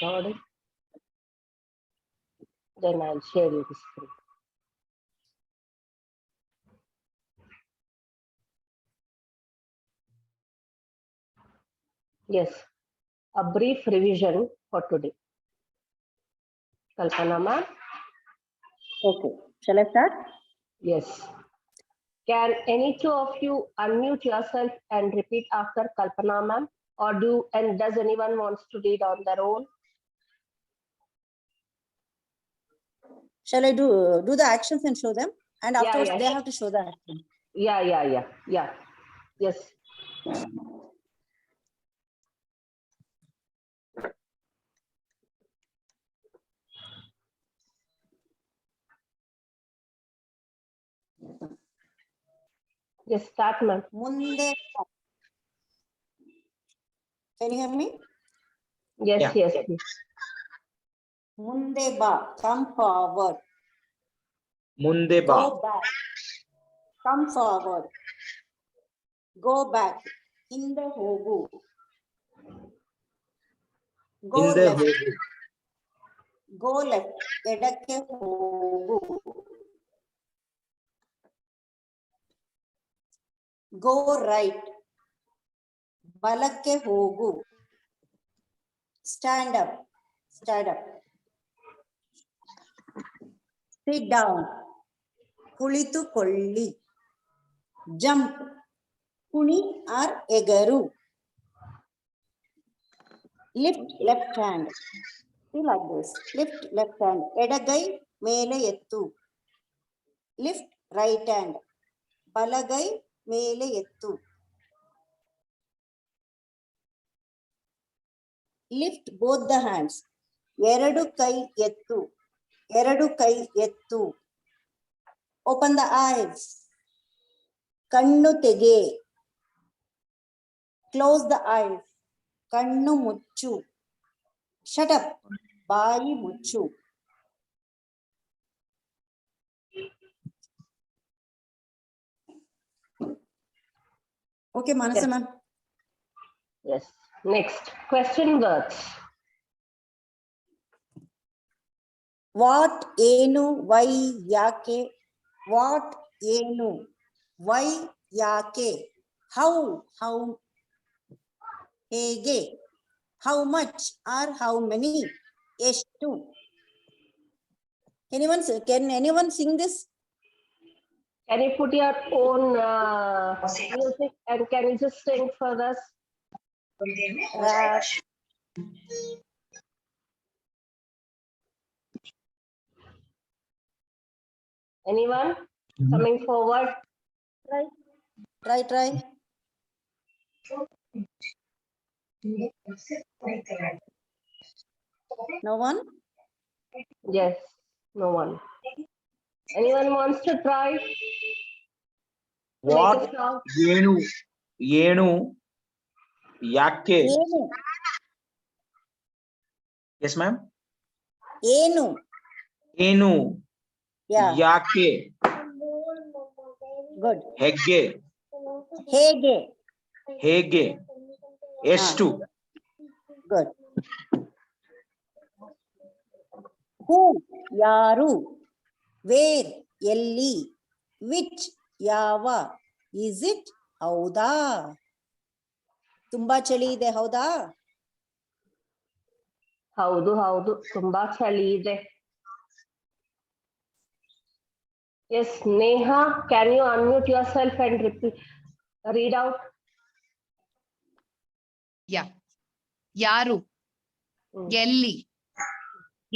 recording. Then I'll share you the screen. Yes, a brief revision for today. Kalpana ma'am? Okay, shall I start? Yes. Can any two of you unmute yourself and repeat after Kalpana ma'am? Or does anyone wants to read on their own? Shall I do the actions and show them? And Yeah, afterwards yeah. they have to show the action. Yeah. Yes. Yes, start ma'am. Munde. Can you hear me? Yes, Yeah. yes. Please. Munde ba, come forward. Munde ba. Go back. Come forward. Go back. Hinde hogu. Go Hinde left. hogu. Go left. Edakke hogu. Go right. Balakke hogu. Stand up. Stand up. Sit down. Kulitukolli. Jump. Kuni or egaru. Lift left hand. See like this. Lift left hand. Edagai mele ettu. Lift right hand. Balagai mele ettu. Lift both the hands. Eradu kai ettu. Eradu kai ettu. Open the eyes. Kannu tege. Close the eyes. Kannu muchu. Shut up. Bayi muchu. Okay, Manasa ma'am. Yes. Next, question words. What, enu, why, yake. What, enu, why, yake. How, hege. How much or how many? Eshtu. Can anyone sing this? Can you put your own music and can you just sing for us? Anyone coming forward? Try. No one? Yes, no one. Anyone wants to try? What? Make a sound? Yenu. Yake. Enu. Yes, ma'am. Enu. Enu. Yeah. Yake. Good. Hegge. Hege. Hege. Estu. Good. Who? Yaru. Where? Elli. Which? Yava. Is it? Hauda. Tumba chali ide hauda. ಹೌದು ತುಂಬಾ ಚಳಿ ಇದೆ. Yes, Neha, can you unmute yourself and read out? Yeah. Yaru. Elli.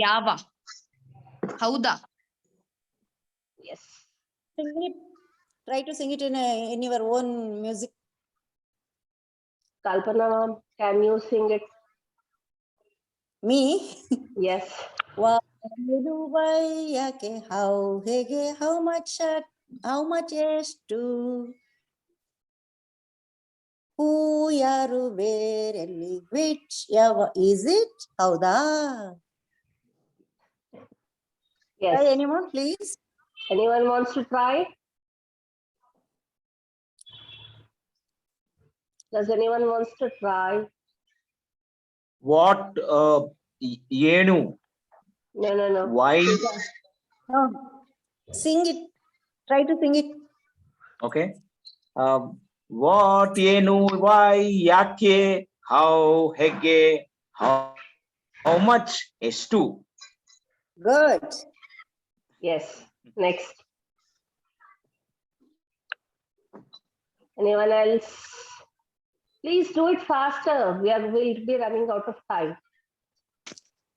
Yava. Hauda. Yes. Sing it. Try to sing it in your own music. Kalpana ma'am, can you sing it? Me? Yes. How hege, how much is to? Who yaru where elli which yava is it? Hauda. Yes. Try anyone, please. Anyone wants to try? Does anyone wants to try? What? Yenu. No. Why? No. Sing it. Try to sing it. Okay. What, Yenu, why, yake, how, hege, how much, ಎಷ್ಟು. Good. Yes. Next. Anyone else? Please do it faster. We'll be running out of time.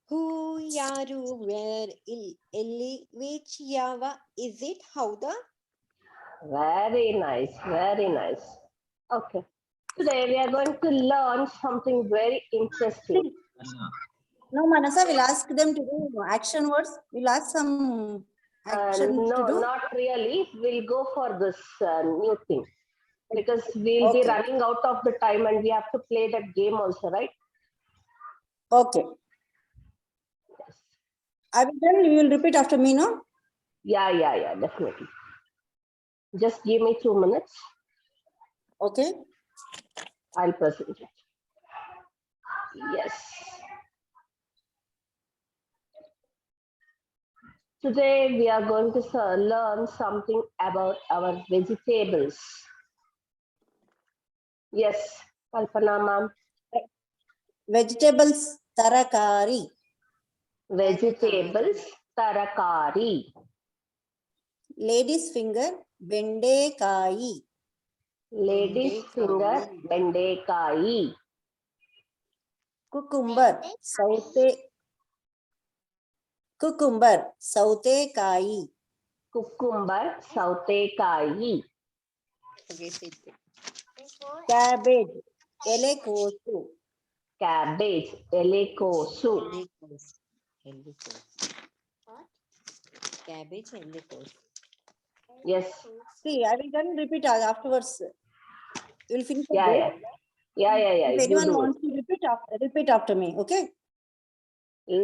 Who, yaru, where, elli, which, yava, is it, howda? Very nice. Very nice. Okay. Today we are going to learn something very interesting. No, Manasa, we'll ask them to do action words. We'll ask some action to No, do. not really. We'll go for this new thing because we'll be Okay. running out of the time and we have to play that game also, right? Okay. Yes. I will tell you, will repeat after me, no? Yeah, definitely. Just give me 2 minutes. Okay. I'll present it. Yes. Today we are going to learn something about our vegetables. Yes, Kalpana ma'am. Vegetables, tarakari. Vegetables, tarakari. Ladies finger, bendekai. Ladies finger, bendekai. Cucumber, sautekai. Cucumber, sautekai. Cabbage, elekosu. Cabbage, elekosu. Cabbage, ellicose. Yes. See, I will then repeat afterwards. You will finish it Yeah. there. Yeah. If You anyone do wants to repeat after me, okay? it.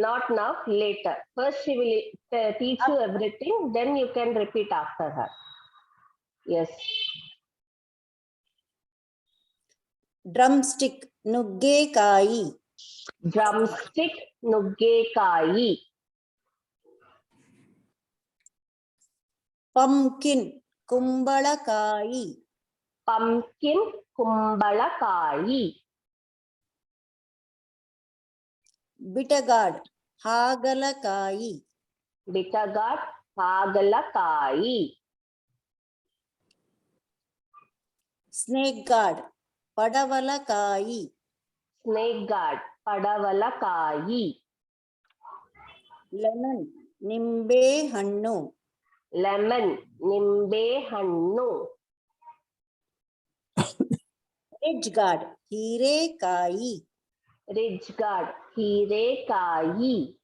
Not now, later. First she will teach you everything, then you can repeat after her. Yes. Drumstick, nuggekai. Drumstick, nuggekai. Pumpkin, kumbalakai. Pumpkin, kumbalakai. Bitter gourd, hagalakai. Bitter gourd, hagalakai. Snake gourd, padavalakai. Snake gourd, padavalakai. Lemon, nimbe hannu. Lemon, nimbe hannu. Ridge gourd, hirekai. Ridge gourd, hirekai.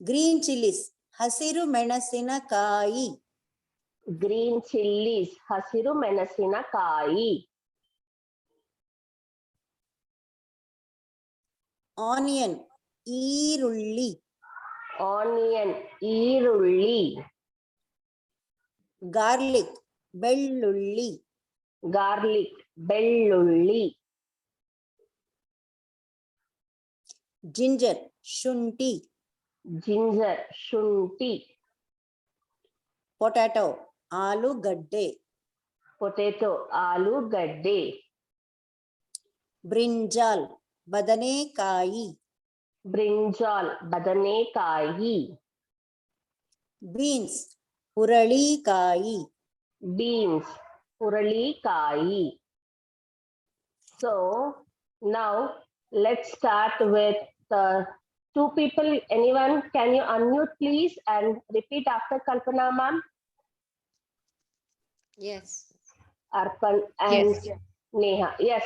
Green chilies, hasiru menasinakai. Green chilies, hasiru menasinakai. Onion, eerulli. Onion, ಈರುಳ್ಳಿ. Garlic, bellulli. Garlic, ಬೆಳ್ಳುಳ್ಳಿ. Ginger, shunti. Ginger, ಶುಂಠಿ. Potato, aloogadde. Potato, ಆಲೂಗಡ್ಡೆ. Brinjal, ಬದನೆಕಾಯಿ. Brinjal, ಬದನೆಕಾಯಿ. Beans, ಹುರಳಿಕಾಯಿ. Beans, ಹುರಳಿಕಾಯಿ. So now let's start with two people. Anyone, can you unmute please and repeat after Kalpana ma'am? Yes. Arpan and Yes. Neha. Yes.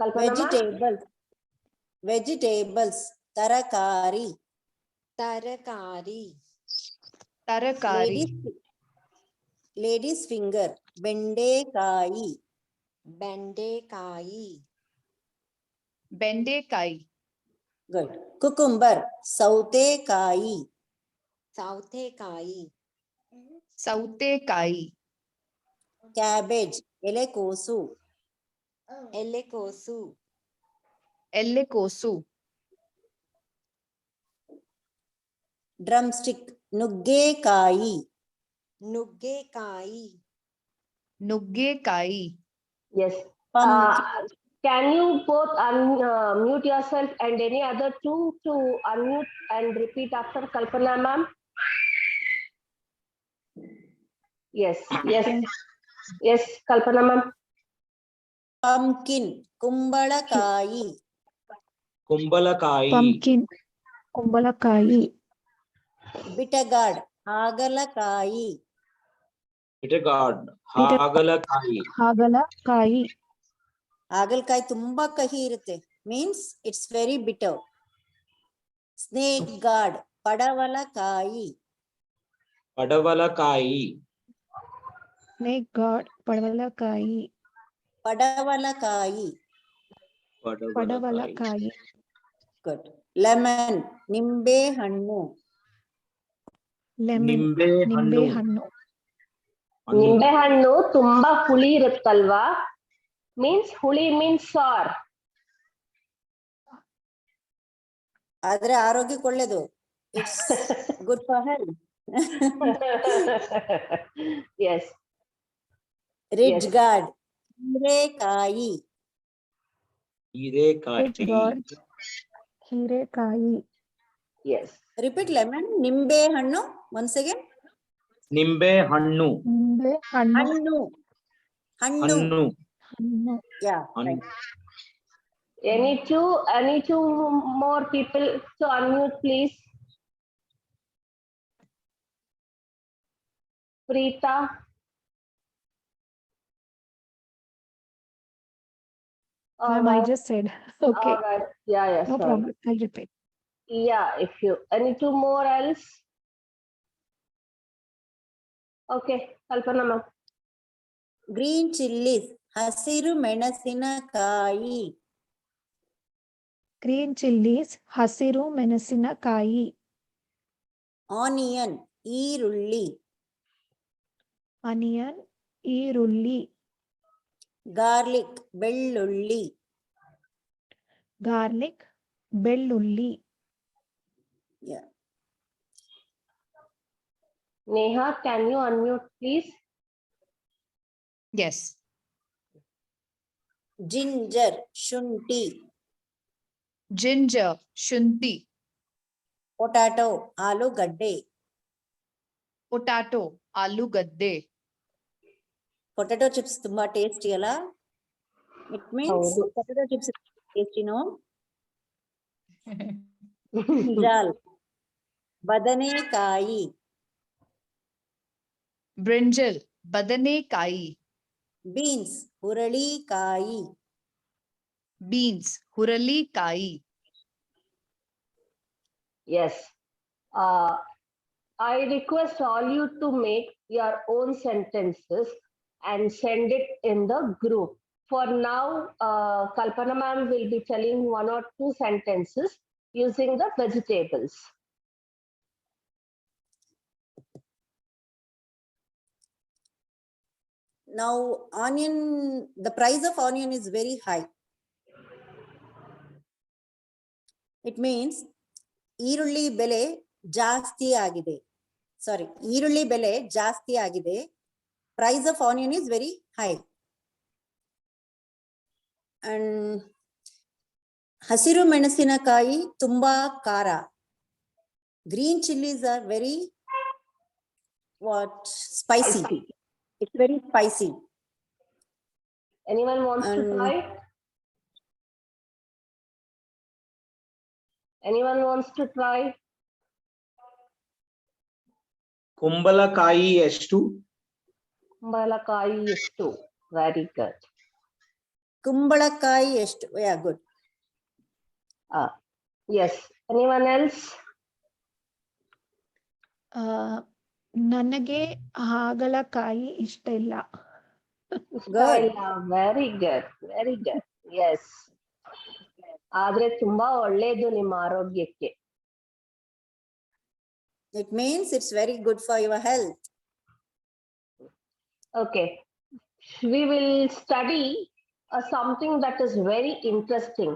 Kalpana ma'am? Vegetables, ತರಕಾರಿ. Tarakari. ತರಕಾರಿ. Ladies finger, ಬೆಂಡೆಕಾಯಿ. Bendekai. ಬೆಂಡೆಕಾಯಿ. Good. Cucumber, ಸೌತೆಕಾಯಿ. Sautekai. ಸೌತೆಕಾಯಿ. Cabbage, ಎಲೆಕೋಸು. Ellekosu. ಎಲೆಕೋಸು. Drumstick. Nuggekayi. ನುಗ್ಗೆಕಾಯಿ. ನುಗ್ಗೆಕಾಯಿ. Yes. Pumpkin. Can you both unmute yourself and any other two to unmute and repeat after Kalpana ma'am? Yes, yes, yes, Kalpana ma'am. Pumpkin. Kumbalakayi. ಕುಂಬಳಕಾಯಿ. pumpkin, ಕುಂಬಳಕಾಯಿ, Bittergourd. Hagalakayi. ಬಿಟರ್ಗಾರ್ಡ್. ಹಾಗಲಕಾಯಿ. ಹಾಗಲಕಾಯಿ, ಹಾಗಲಕಾಯಿ ತುಂಬಾ ಕಹಿ ಇರುತ್ತೆ. Means it's very bitter. Snake gourd. ಪಡವಲಕಾಯಿ. ಪಡವಲಕಾಯಿ. snake god, ಪಡವಲಕಾಯಿ, ಪಡವಲಕಾಯಿ. ಪಡವಲಕಾಯಿ. ಪಡವಲಕಾಯಿ, ಗುಡ್. ಲೆಮನ್. ನಿಂಬೆ ಹಣ್ಣು. ಲೆಮನ್, ನಿಂಬೆ ನಿಂಬೆ ಹಣ್ಣು. ಹಣ್ಣು, ನಿಂಬೆ ಹಣ್ಣು ತುಂಬಾ ಹುಳಿ ಇರುತ್ತಲ್ವಾ? ಮೀನ್ಸ್ ಹುಳಿ ಮೀನ್ಸ್ ಸಾರ್. ಆದ್ರೆ ಆರೋಗ್ಯಕ್ಕೆ ಒಳ್ಳೇದು. It's good for health. Yes, ridge Yes. Gourd. ಹೀರೆಕಾಯಿ. ಹೀರೆಕಾಯಿ. ರಿಚ್ ಗಾರ್ಡ್, ಹೀರೆಕಾಯಿ, yes. ರಿಪೀಟ್. ಲೆಮನ್. ನಿಂಬೆ ಹಣ್ಣು. Once again. ನಿಂಬೆ ಹಣ್ಣು. ನಿಂಬೆ ಹಣ್ಣು, ಹಣ್ಣು. ಹಣ್ಣು. ಹಣ್ಣು. ಹಣ್ಣು, ಯಾ. ಹಣ್ಣು. Any two more people to unmute, please. Preeta. ma'am, I just said, okay, All right. Yeah, yeah. no sorry. problem, I'll repeat. Yeah, if you any two more else. Okay, Kalpana ma'am. Green chillies. ಹಸಿರು ಮೆಣಸಿನಕಾಯಿ. Green chillies, ಹಸಿರು ಮೆಣಸಿನಕಾಯಿ, onion. ಈರುಳ್ಳಿ. Onion, ಈರುಳ್ಳಿ, garlic. ಬೆಳ್ಳುಳ್ಳಿ. Garlic, ಬೆಳ್ಳುಳ್ಳಿ, yeah. Neha, can you unmute, please? Yes. Ginger. ಶುಂಠಿ. Ginger, ಶುಂಠಿ. ಪೊಟ್ಯಾಟೊ. ಆಲೂಗಡ್ಡೆ. ಪೊಟ್ಯಾಟೊ, ಆಲೂಗಡ್ಡೆ. ಪೊಟ್ಯಾಟೊ ಚಿಪ್ಸ್ ತುಂಬಾ ಟೇಸ್ಟಿ ಅಲ್ಲ? ಇಟ್ ಮೀನ್ಸ್ ಹೌದು. Potato chips tasty, no? Brinjal. ಬದನೆಕಾಯಿ. ಬ್ರಿಂಜಲ್, ಬದನೆಕಾಯಿ. ಬೀನ್ಸ್. ಹುರಳಿಕಾಯಿ. ಬೀನ್ಸ್, ಹುರಳಿಕಾಯಿ. Yes. I request all you to make your own sentences and send it in the group. For now, Kalpana ma'am will be telling one or two sentences using the vegetables. Now, onion, the price of onion is very high. It means ಈರುಳ್ಳಿ ಬೆಲೆ ಜಾಸ್ತಿ ಆಗಿದೆ. ಸಾರಿ, ಈರುಳ್ಳಿ ಬೆಲೆ ಜಾಸ್ತಿ ಆಗಿದೆ. Price of onion is very high. And ಹಸಿರು ಮೆಣಸಿನಕಾಯಿ ತುಂಬಾ ಖಾರ. Green chillies are very spicy. It's very spicy. Anyone wants to try? Anyone wants to try? ಕುಂಬಳಕಾಯಿ ಎಷ್ಟು? Kumbhalakayi is two. Very good. ಕುಂಬಳಕಾಯಿ ಎಷ್ಟು? Yeah, good. Yes. Anyone else? ನನಗೆ ಹಾಗಲಕಾಯಿ ಇಷ್ಟ ಇಲ್ಲ. Good. Very good. Very good. Yes. ಆದ್ರೆ ತುಂಬಾ ಒಳ್ಳೇದು ನಿಮ್ಮ ಆರೋಗ್ಯಕ್ಕೆ. It means it's very good for your health. Okay. We will study something that is very interesting.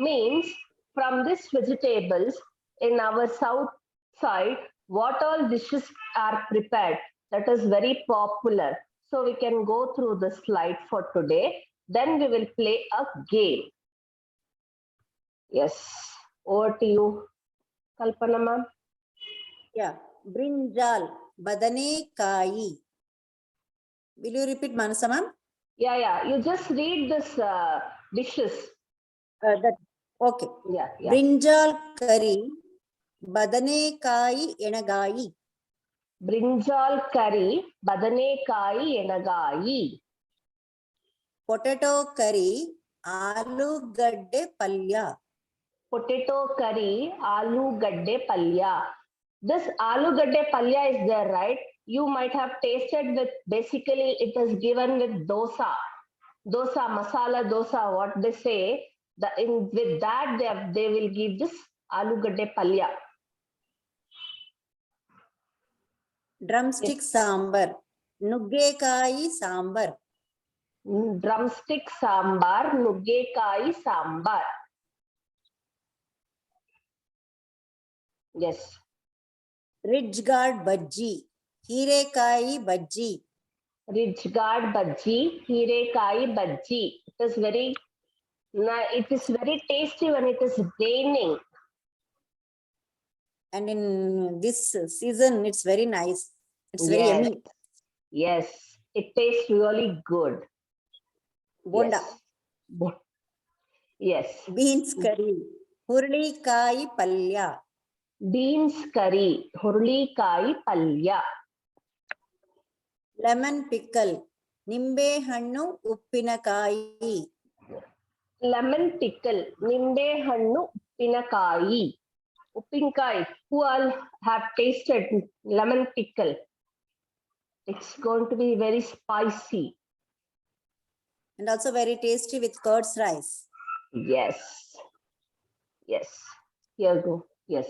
means from these vegetables in our south side, what all dishes are prepared. That is very popular. So we can go through the slide for today. Then we will play a game. Yes, over to you, Kalpana ma'am. Yeah, brinjal, ಬದನೆಕಾಯಿ. Will you repeat, Manasa ma'am? Yeah. You just read this dishes. Okay. Yeah. Brinjal curry, ಬದನೆಕಾಯಿ ಎಣಗಾಯಿ. Brinjal curry, ಬದನೆಕಾಯಿ ಎಣಗಾಯಿ. Potato curry, ಆಲೂಗಡ್ಡೆ ಪಲ್ಯ. Potato curry, aloo-gadde palya. This aloo-gadde palya is there, right? You might have tasted with, basically it is given with dosa. Dosa, masala dosa, what they say, with that they will give this aloo-gadde palya. Drumstick sambar, nuggekayi sambar. Drumstick sambar, nuggekayi sambar. Yes. Ridge gourd bajji, heerekayi bajji. Ridge guard bhaji, hirekayi bhaji. It is very tasty when it is raining. And in this season, it's very nice. It's very yummy. Yes, it tastes really good. Bonda. Yes. Beans curry, ಹುರುಳಿಕಾಯಿ ಪಲ್ಯ. Beans curry, ಹುರುಳಿಕಾಯಿ palya. Lemon pickle, ನಿಂಬೆ ಹಣ್ಣು ಉಪ್ಪಿನಕಾಯಿ. Lemon pickle, ನಿಂಬೆ ಹಣ್ಣು ಉಪ್ಪಿನಕಾಯಿ. Uppinkai, who all have tasted lemon pickle? It's going to be very spicy. And also very tasty with curds rice. Yes. Here go. Yes.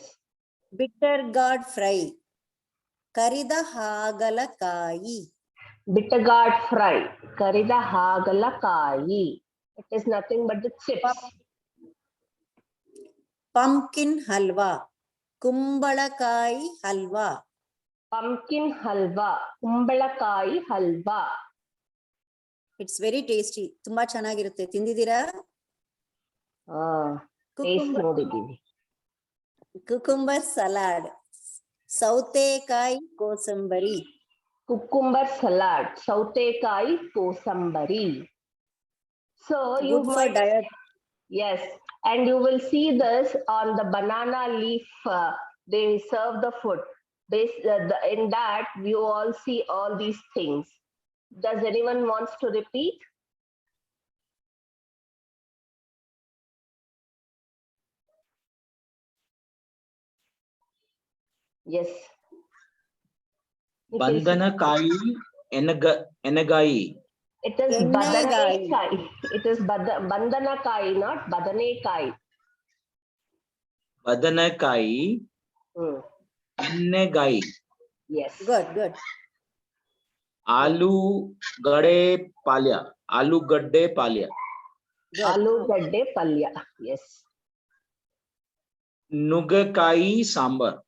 Bitter gourd fry, ಕರಿದ ಹಾಗಲಕಾಯಿ. Bitter gourd fry, ಕರಿದ ಹಾಗಲಕಾಯಿ. It is nothing but the chips. Pumpkin halwa, ಕುಂಬಳಕಾಯಿ halwa. Pumpkin halwa, ಕುಂಬಳಕಾಯಿ halwa. It's very tasty. ತುಂಬಾ ಚೆನ್ನಾಗಿರುತ್ತೆ. ತಿಂದಿದ್ದೀರಾ? Taste ನೋಡಿದ್ದೀವಿ. Cucumber salad, ಸೌತೆಕಾಯಿ ಕೋಸಂಬರಿ. Cucumber salad, ಸೌತೆಕಾಯಿ ಕೋಸಂಬರಿ. So you Good for might, diet. yes, and you will see this on the banana leaf. They serve the food. In that you all see all these things. Does anyone wants to repeat? Yes. ಬಂಧನಕಾಯಿ ಎನಗಾಯಿ. It is badanakai. It is bandanakai, not badanakai. ಬದನೆಕಾಯಿ ಎಣ್ಣೆಗಾಯಿ. Yes. Good. ಆಲೂಗಡ್ಡೆ ಪಾಲ್ಯ. Aloo-gadde palya. Yes. ನುಗ್ಗೆಕಾಯಿ sambar.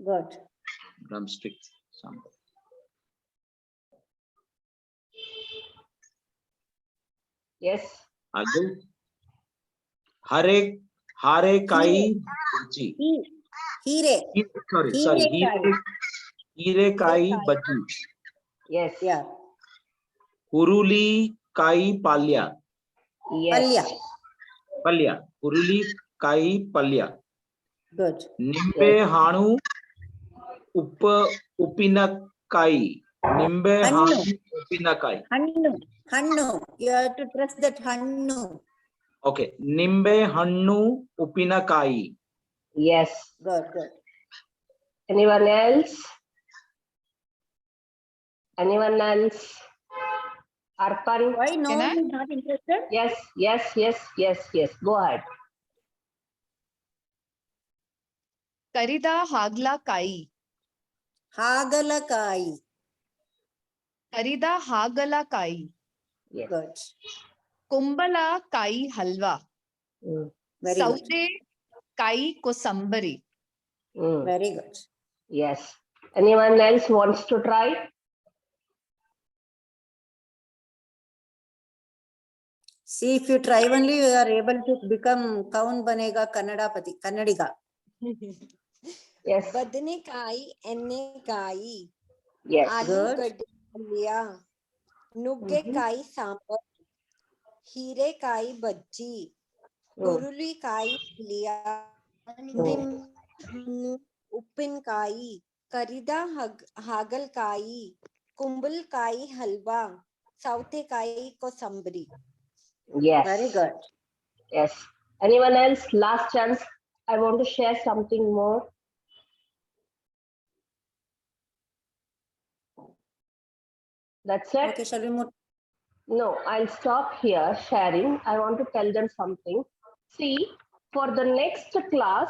Good. Drumstick sambar. Yes. ಅದು ಹಾರೆಕಾಯಿ ಬಜ್ಜಿ. ಹೀರೆಕಾಯಿ ಬಜ್ಜಿ. Yes. Yeah. ಹುರುಳಿಕಾಯಿ ಪಲ್ಯ. Yes. ಹುರುಳಿಕಾಯಿ ಪಲ್ಯ. Good. ನಿಂಬೆ ಹಣ್ಣು ಉಪ್ಪಿನಕಾಯಿ. ಹಣ್ಣು. You have to trust that ಹಣ್ಣು. Okay. ನಿಂಬೆ ಹಣ್ಣು ಉಪ್ಪಿನಕಾಯಿ. Yes. Good. Anyone else? Arpan? Why no Can I? one is not interested? Yes. Go ahead. ಕರಿದ ಹಾಗಲಕಾಯಿ. ಹಾಗಲಕಾಯಿ. ಕರಿದ ಹಾಗಲಕಾಯಿ. Yes. Good. ಕುಂಬಳಕಾಯಿ halwa. Very good. Saude kai kosambari. Very good. Yes. Anyone else wants to try? See, if you try only, you are able to become Kaun Banega Kannadapati, Kannadiga. Yes. ಬದನೆಕಾಯಿ ಎಣ್ಣೆಕಾಯಿ Yes. ಆಲೂಗಡ್ಡೆ ಪಲ್ಯ ನುಗ್ಗೆಕಾಯಿ ಸಾಂಬಾರ್ ಹೀರೆಕಾಯಿ ಬಜ್ಜಿ ಹುರುಳಿಕಾಯಿ ಪಲ್ಯ ನಿಂಬೆಹಣ್ಣು ಉಪ್ಪಿನಕಾಯಿ ಕರಿದ ಹಾಗಲಕಾಯಿ ಕುಂಬಳಕಾಯಿ ಹಲ್ವಾ ಸೌತೆಕಾಯಿ ಕೋಸಂಬರಿ. Yes. Very good. Yes. Anyone else? Last chance. I want to share something more. That's it. Okay, shall we move? No, I'll stop here sharing. I want to tell them something. See, for the next class,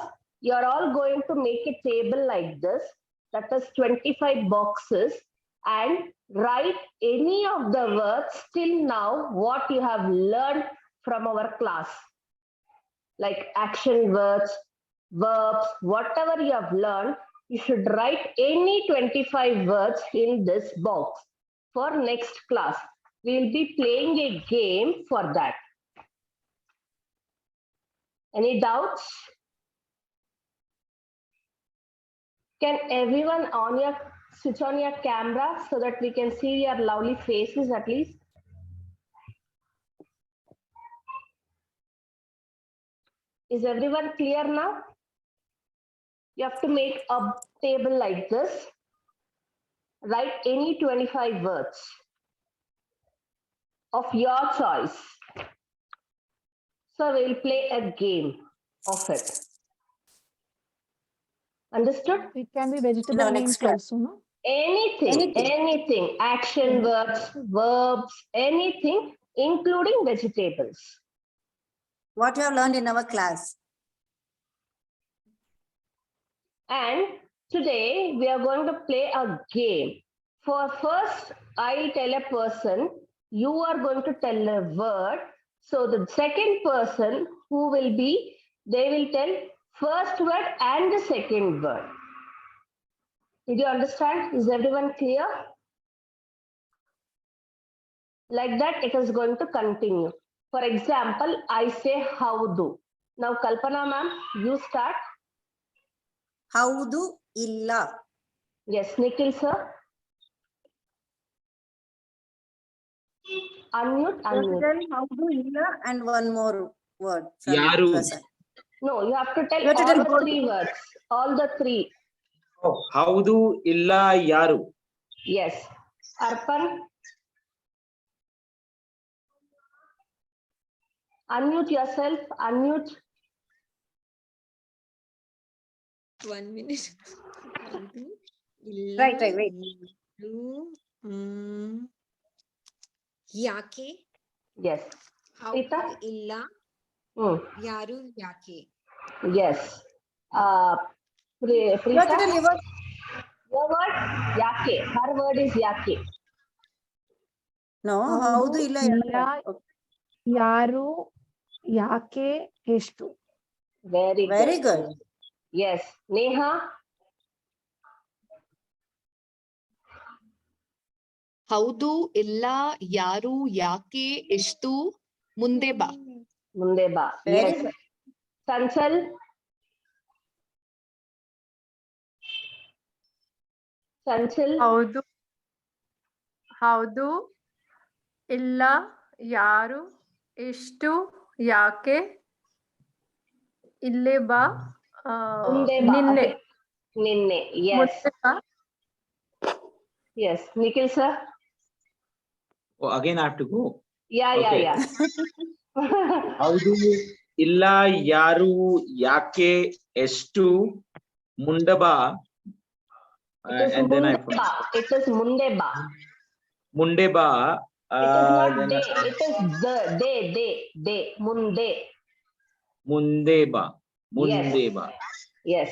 you're all going to make a table like this, that is 25 boxes, and write any of the words till now what you have learned from our class. Like action words, verbs, whatever you have learned, you should write any 25 words in this box for next class. We'll be playing a game for that. Any doubts? Can everyone switch on your camera so that we can see your lovely faces at least? Is everyone clear now? You have to make a table like this. Write any 25 words of your choice. So we'll play a game of it. Understood? It can be vegetable No, names next class. also, no? Anything. Action words, verbs, anything, including vegetables. What you have learned in our class. And today we are going to play a game. For first, I'll tell a person, you are going to tell a word. So the second person who will be, they will tell first word and the second word. Did you understand? Is everyone clear? Like that, it is going to continue. For example, I say howdu. Now, Kalpana ma'am, you start. Haudu illa. Yes, Nikhil sir. Unmute. Haudu illa and one more word. Sorry, Yaru. Prasad. No, you have to tell You have to all tell the both. 3 words. All the 3. Haudu illa yaru. Yes. Arpan. Unmute yourself. Unmute. 1 minute. Right, wait. ಯಾಕೆ Yes. ಹೌದು Rita? ಇಲ್ಲ ಯಾರು ಯಾಕೆ. Yes. You have to Preeta? tell your word. Your word? Yake. Her word is yake. No, haudu illa. ಇಲ್ಲ ಯಾರು ಯಾಕೆ ಎಷ್ಟು. Very good. Very good. Yes. Neha? ಹೌದು ಇಲ್ಲ ಯಾರು ಯಾಕೆ ಎಷ್ಟು ಮುಂದೆ ಬಾ. Munde ba. Very Yes. good. Sanchal? Sanchal? ಹೌದು ಇಲ್ಲ ಯಾರು ಎಷ್ಟು ಯಾಕೆ ಇಲ್ಲೇ ಬಾ Munde ba. ನಿನ್ನೆ Ninne. Yes. ಮುಂದೆ ಬಾ. Yes. Nikhil sir? Oh, again I have to go. Yeah. Okay. ಹೌದು ಇಲ್ಲ ಯಾರು ಯಾಕೆ ಎಷ್ಟು ಮುಂಡಬಾ. It is And then I munde ba. It is munde ba. Mundeba. It is not Then day. It is day. Munde. Mundeba. Mundeba. Yes.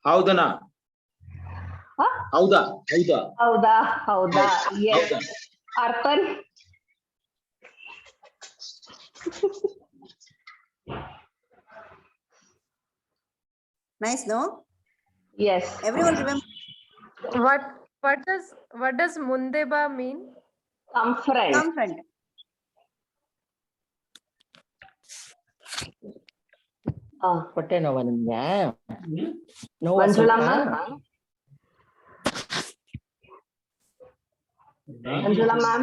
Haudana. Huh? Hauda. Hauda. Yes. Hauda. Arpan? Nice, no? Yes. Everyone remember? What does Mundeba mean? Come friend. Come, friend. ಹೊಟ್ಟೆ ನೋವಾ ನಿಮ್ಗೆ ನೋವಾ Manjula ಸ್ವಲ್ಪ ma'am. Manjula ma'am.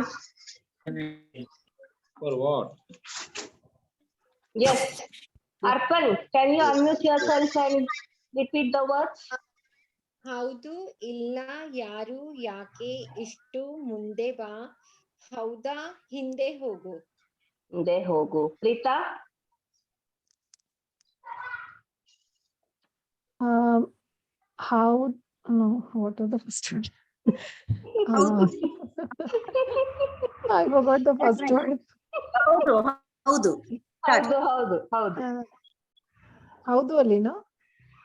For what? Yes. Arpan, can you unmute yourself and repeat the words? ಹೌದು ಇಲ್ಲ ಯಾರು ಯಾಕೆ ಇಷ್ಟು ಮುಂದೆ ಬಾ ಹೌದಾ ಹಿಂದೆ ಹೋಗು They hogu. Prita? How, no, what was the first one? ಹೌದು. I forgot the first one. ಹೌದು. ಹೌದು. Start. ಹೌದು. ಹೌದು ಅಲ್ಲಿನೋ?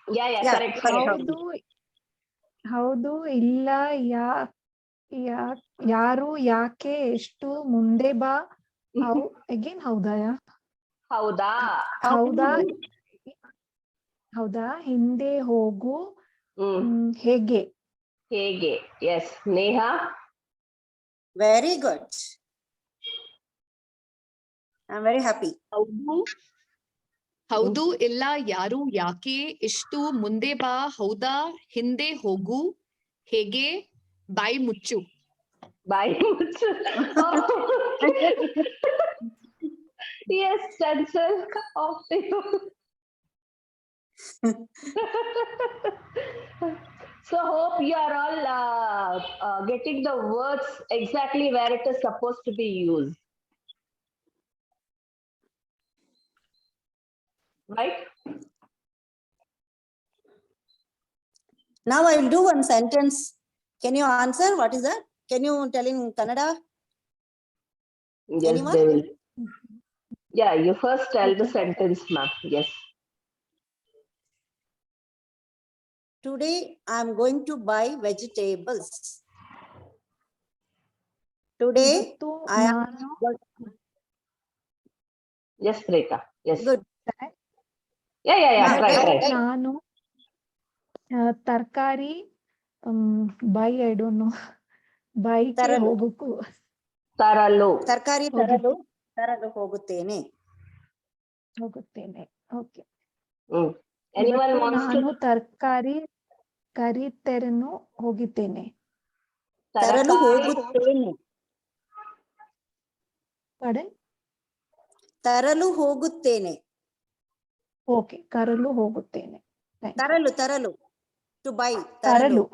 Yeah, Yeah, correct. correct. ಹೌದು ಇಲ್ಲ ಯಾರು ಯಾಕೆ ಎಷ್ಟು ಮುಂದೆ ಬಾ ಅಗೇನ್ ಹೌದಾ ಹೌದಾ ಹಿಂದೆ ಹೋಗು ಹೇಗೆ Yes. Neha? Very good. I'm very happy. ಹೌದು ಇಲ್ಲ ಯಾರು ಯಾಕೆ ಎಷ್ಟು ಮುಂದೆ ಬಾ ಹೌದಾ ಹಿಂದೆ ಹೋಗು ಹೇಗೆ ಬಾಯಿ ಮುಚ್ಚು Bye. Yes, Chancel. Off to you. So hope you are all getting the words exactly where it is supposed to be used. Right? Now I will do one sentence. Can you answer? What is that? Can you tell in Kannada? Yes, Anyone? they will. Yeah, you first tell the sentence, ma'am. Yes. Today I am going to buy vegetables. Today ಇವತ್ತು I am ನಾನು Yes, Prita. Yes. good. Yeah. Ma, Right. ನಾನು ತರಕಾರಿ I don't know ಬೈಗೆ ತರಲು. ಹೋಗಕ್ಕೂ Taralu. ತರಕಾರಿ ತರಲು ಹೋಗುತ್ತೇನೆ. ಹೋಗುತ್ತೇನೆ. Okay. Anyone ಇವತ್ತು wants ನಾನು to? ತರಕಾರಿ ತರಲು ಹೋಗುತ್ತೇನೆ. ತರಲು Tarakari. ಹೋಗುತ್ತೇನೆ. Pardon? ತರಲು ಹೋಗುತ್ತೇನೆ. ಓಕೆ ಕರಲು ಹೋಗುತ್ತೇನೆ. ತರಲು to buy. ತರಲು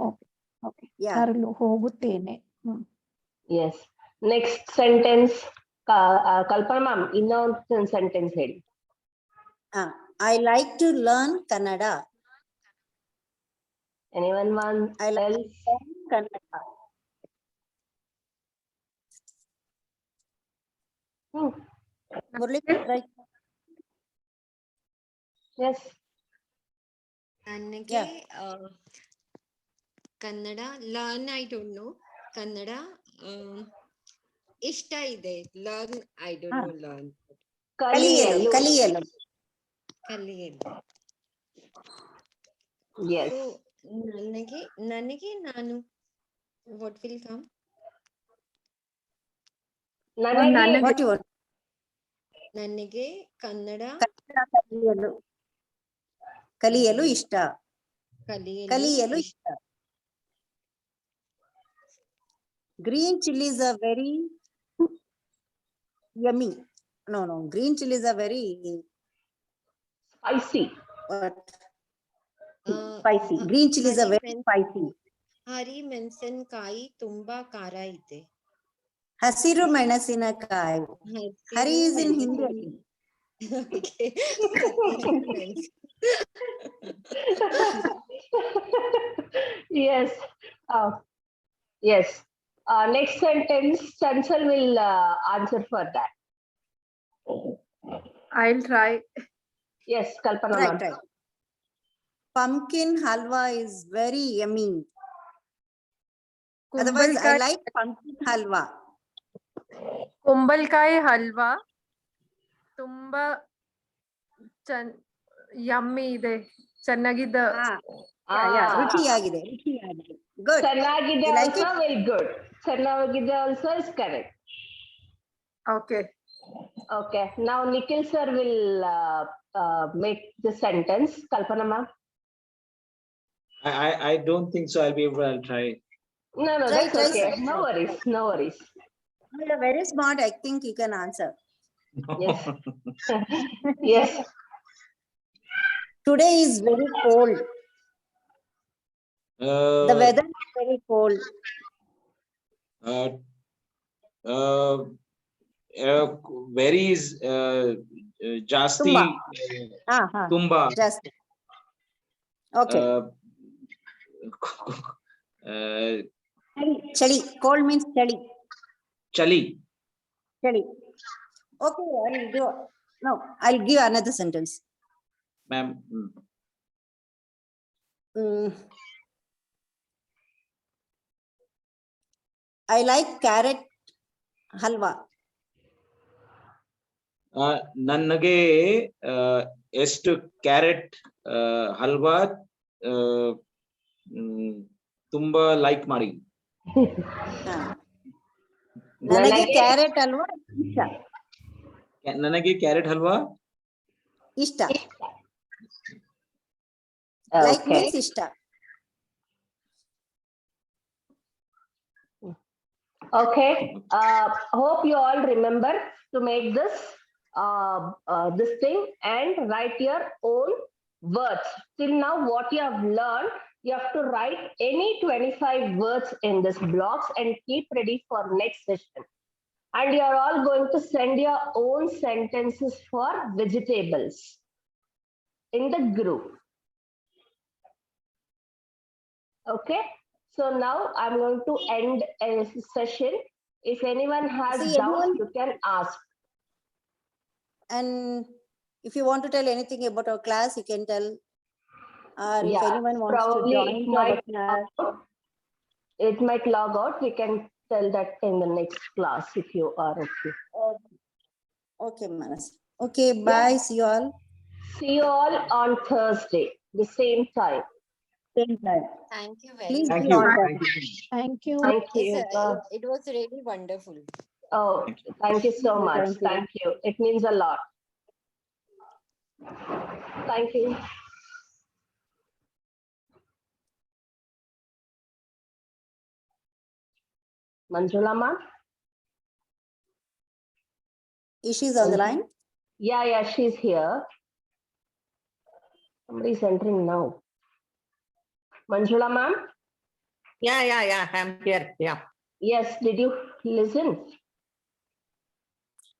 ಓಕೆ Yeah. ತರಲು ಹೋಗುತ್ತೇನೆ. Yes. Next sentence. Kalpana ma'am, ಇನ್ನೊಂದು sentence ಹೇಳಿ. I like to learn Kannada. Anyone want I like else? to learn Kannada. Murli, right? Yes. ನನಗೆ Kannada learn I don't know Kannada ಇಷ್ಟ ಇದೆ learn I don't know learn ಕಲಿಯಲು. ಕಲಿಯಲು Yes. So ನನಗೆ ನಾನು what will come ನನಗೆ What you want? ನನಗೆ ಕನ್ನಡ ಕಲಿಯಲು ಇಷ್ಟ. ಕಲಿಯಲು ಇಷ್ಟ. Green chilies are very yummy. No. Green chilies are very spicy. Spicy. Green chilies are very spicy. ಹರಿ ಮೆಣಸಿನಕಾಯಿ ತುಂಬಾ ಖಾರ ಇದೆ. ಹಸಿರು ಮೆಣಸಿನಕಾಯಿ. Hari is in Hindi. Okay. Yes. Yes. Next sentence, Chancel will answer for that. I'll try. Yes, Kalpana ma'am. Right. Pumpkin halwa is very yummy. Otherwise, I like pumpkin halwa. ಕುಂಬಳಕಾಯಿ ಹಲ್ವಾ ತುಂಬಾ yummy ಇದೆ. Channagida. ರುಚಿಯಾಗಿದೆ good Channagide You like also very good. Channagide also is correct. Okay. Okay. Now Nikhil sir will make the sentence. Kalpana ma'am. I don't think so. I'll be able. I'll try. No, Try, that's try, okay. sir. No worries. No worries. You're very smart. I think you can answer. Yes. Yes. Today is very cold. The weather is very cold. Very is Jasti. Tumba. Just okay. Chali. Cold means chali. Chali. Chali. Okay, I'll give another sentence. Ma'am. I like carrot halwa. ನನಗೆ ಎಷ್ಟು carrot halwa ತುಂಬಾ like ಮಾಡಿ. ನನಗೆ carrot halwa ಇಷ್ಟ. ನನಗೆ carrot halwa ಇಷ್ಟ. Like means ಇಷ್ಟ. Okay. Hope you all remember to make this this thing and write your own words. Till now, what you have learned, you have to write any 25 words in this blocks and keep ready for next session. And you are all going to send your own sentences for vegetables in the group. Okay. So now I'm going to end a session. If anyone has See, doubts, you can ask. And if you want to tell anything about our class, you can tell. Or if Yeah, anyone wants to probably join it to our might class. It might log out. We can tell that in the next class if you are okay. Okay, Manas. Okay, bye. See you all. See you all on Thursday, the same time. Same time. Thank you very Please much. Thank be you. on time. Thank you. Thank you. It was really wonderful. Oh, thank you so much. Thank you. Thank you. It means a lot. Thank you. Manjula ma'am? Ishi's on the line. Yeah, she's here. Somebody's entering now. Manjula ma'am? Yeah, I'm here. Yeah. Yes, did you listen?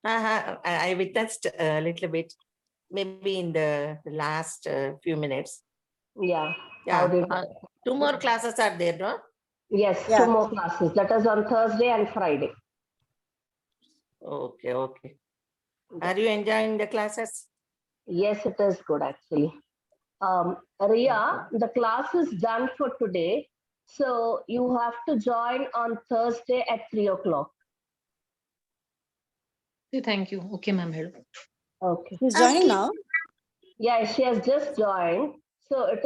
I witnessed a little bit, maybe in the last few minutes. Yeah. Yeah. How did- 2 more classes are there, no? Yes, Yeah. 2 more classes. That is on Thursday and Friday. Okay. Are you enjoying the classes? Yes, it is good actually. Ria, the class is done for today. So you have to join on Thursday at 3 o'clock. Thank you. Okay, ma'am. She's joining now. Yeah, she has just joined. So it